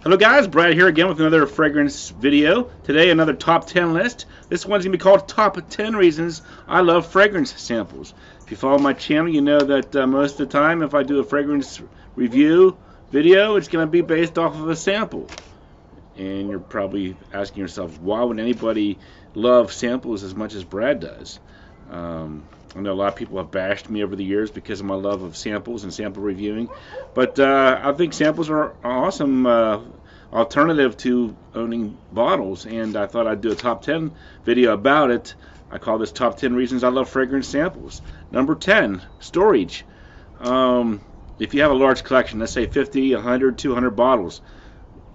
Hello guys, Brad here again with another fragrance video. Today another top 10 list. This one's going to be called Top 10 Reasons I Love Fragrance Samples. If you follow my channel, you know that most of the time if I do a fragrance review video, it's going to be based off of a sample. And you're probably asking yourself, why would anybody love samples as much as Brad does? I know a lot of people have bashed me over the years because of my love of samples and sample reviewing, but I think samples are an awesome alternative to owning bottles, and I thought I'd do a top 10 video about it. I call this Top 10 Reasons I Love Fragrance Samples. Number 10, storage. If you have a large collection, let's say 50, 100, 200 bottles,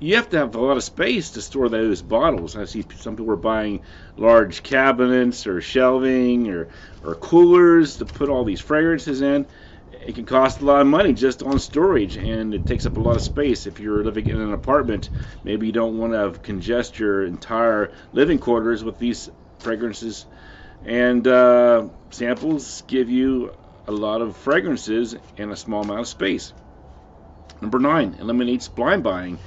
you have to have a lot of space to store those bottles. I see some people are buying large cabinets or shelving or coolers to put all these fragrances in. It can cost a lot of money just on storage, and it takes up a lot of space. If you're living in an apartment, maybe you don't want to congest your entire living quarters with these fragrances. And samples give you a lot of fragrances in a small amount of space. Number 9, eliminates blind buying.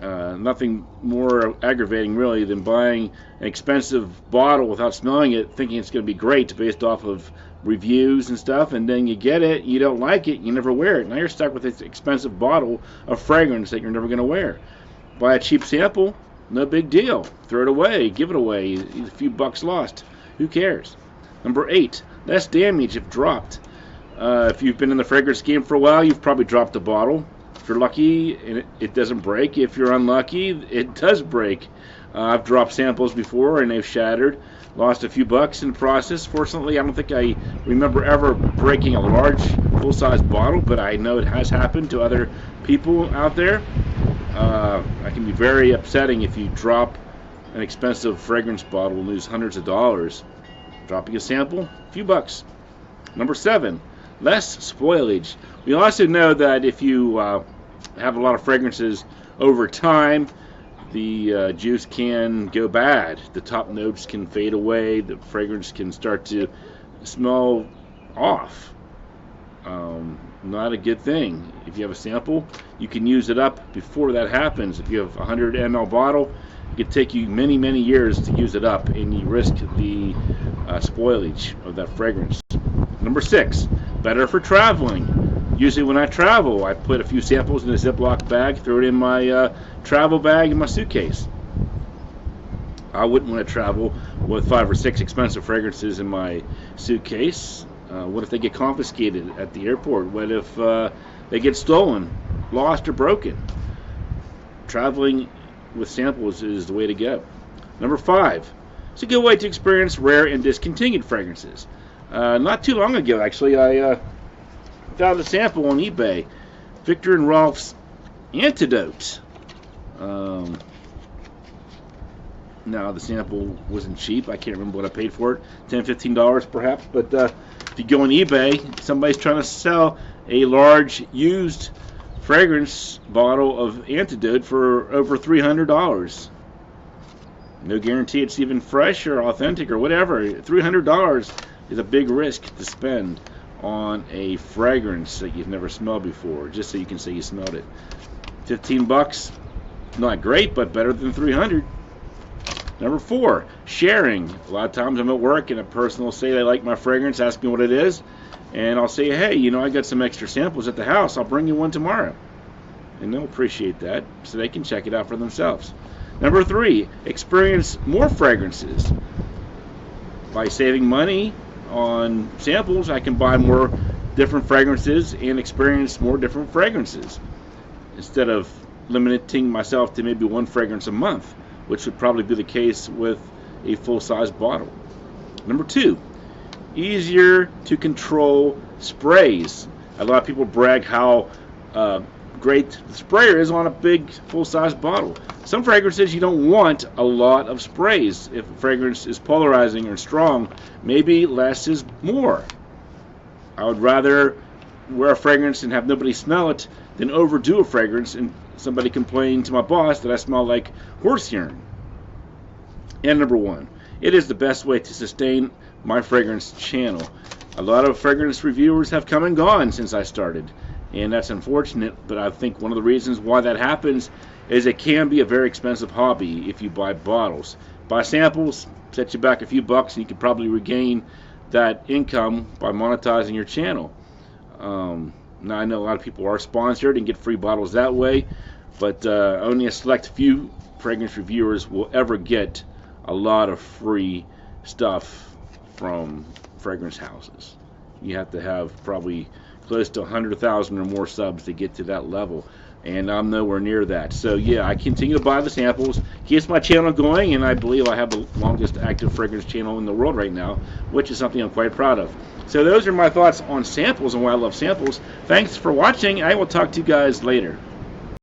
Nothing more aggravating really than buying an expensive bottle without smelling it, thinking it's going to be great based off of reviews and stuff, and then you get it, you don't like it, you never wear it. Now you're stuck with this expensive bottle of fragrance that you're never going to wear. Buy a cheap sample, no big deal. Throw it away, give it away, a few bucks lost. Who cares? Number 8, less damage if dropped. If you've been in the fragrance game for a while, you've probably dropped a bottle. If you're lucky, it doesn't break. If you're unlucky, it does break. I've dropped samples before and they've shattered. Lost a few bucks in the process. Fortunately, I don't think I remember ever breaking a large full-size bottle, but I know it has happened to other people out there. It can be very upsetting if you drop an expensive fragrance bottle and lose hundreds of dollars. Dropping a sample, a few bucks. Number 7, less spoilage. We also know that if you have a lot of fragrances over time, the juice can go bad. The top notes can fade away. The fragrance can start to smell off. Not a good thing. If you have a sample, you can use it up before that happens. If you have a 100 ml bottle, it could take you many, many years to use it up, and you risk the spoilage of that fragrance. Number 6, better for traveling. Usually when I travel, I put a few samples in a Ziploc bag, throw it in my travel bag in my suitcase. I wouldn't want to travel with 5 or 6 expensive fragrances in my suitcase. What if they get confiscated at the airport? What if they get stolen, lost, or broken? Traveling with samples is the way to go. Number 5, it's a good way to experience rare and discontinued fragrances. Not too long ago, actually, I found a sample on eBay. Victor and Rolf's Antidote. Now the sample wasn't cheap. I can't remember what I paid for it. $10, $15 perhaps. But if you go on eBay, somebody's trying to sell a large used fragrance bottle of Antidote for over $300. No guarantee it's even fresh or authentic or whatever. $300 is a big risk to spend on a fragrance that you've never smelled before, just so you can say you smelled it. 15 bucks, not great, but better than 300. Number 4, sharing. A lot of times I'm at work and a person will say they like my fragrance, ask me what it is, and I'll say, hey, you know, I got some extra samples at the house, I'll bring you one tomorrow. And they'll appreciate that, so they can check it out for themselves. Number 3, experience more fragrances. By saving money on samples, I can buy more different fragrances and experience more different fragrances instead of limiting myself to maybe one fragrance a month, which would probably be the case with a full-size bottle. Number 2, easier to control sprays. A lot of people brag how great the sprayer is on a big full-size bottle. Some fragrances you don't want a lot of sprays. If a fragrance is polarizing or strong, maybe less is more. I would rather wear a fragrance and have nobody smell it than overdo a fragrance and somebody complain to my boss that I smell like horse urine. And number 1, it is the best way to sustain my fragrance channel. A lot of fragrance reviewers have come and gone since I started, and that's unfortunate. But I think one of the reasons why that happens is it can be a very expensive hobby if you buy bottles. Buy samples, set you back a few bucks, and you could probably regain that income by monetizing your channel. Now I know a lot of people are sponsored and get free bottles that way, but only a select few fragrance reviewers will ever get a lot of free stuff from fragrance houses. You have to have probably close to 100,000 or more subs to get to that level, and I'm nowhere near that. So yeah, I continue to buy the samples, keeps my channel going, and I believe I have the longest active fragrance channel in the world right now, which is something I'm quite proud of. So those are my thoughts on samples and why I love samples. Thanks for watching. I will talk to you guys later.